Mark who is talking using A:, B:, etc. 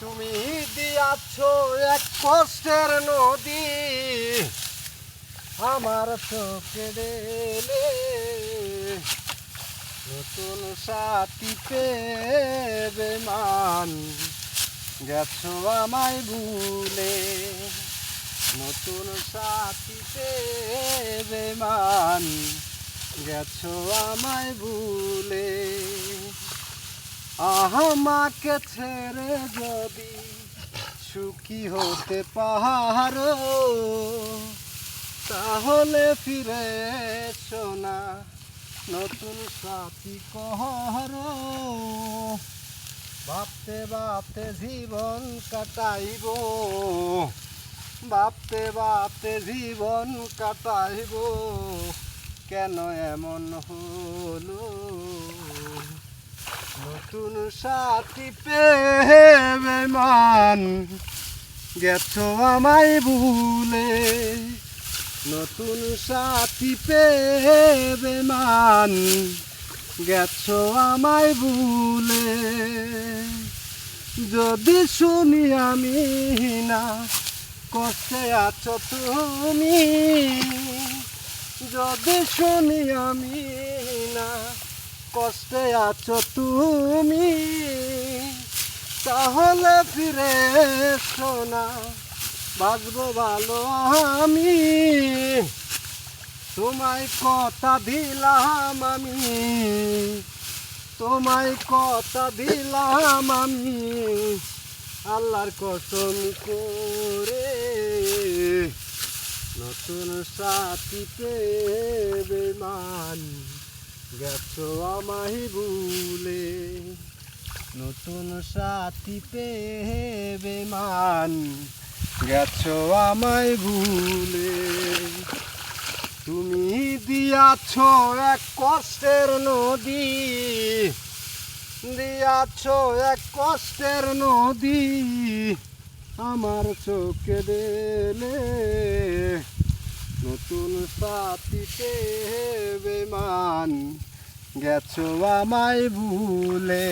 A: তুমি দিয়াছ এক কষ্টের নদী আমার চোখে ঢেলে, নতুন সাথী পেয়ে বেমান গেছো আমায় ভুলে, নতুন সাথী পেয়ে বেমান গেছো আমায় ভুলে। আমাকে ছেড়ে যদি সুখী হতে পারো তাহলে ফিরে এসো না, নতুন সাথী করো। ভাবতে ভাবতে জীবন কাটাইব, ভাবতে ভাবতে জীবন কাটাইব, কেন এমন হলো? নতুন সাথী পেয়ে বেমান গেছো আমায় ভুলে, নতুন সাথী পেয়ে বেমান গেছো আমায় ভুলে। যদি শুনি আমি না কষ্টে আছো তুমি, যদি শুনি আমি না কষ্টে আছো তুমি, তাহলে ফিরে এসো না, বাঁচবো ভালো আমি। তোমায় কথা দিলাম আমি, তোমায় কথা দিলাম আমি, আল্লাহর কসম করে। নতুন সাথী পেয়ে বেমান গেছো আমায় ভুলে, নতুন সাথী পেয়ে বেমান গেছো আমায় ভুলে। তুমি দিয়াছ এক কষ্টের নদী, দিয়াছ এক কষ্টের নদী আমার চোখে ঢেলে, নতুন সাথী পেয়ে বেমান গেছো আমায় ভুলে।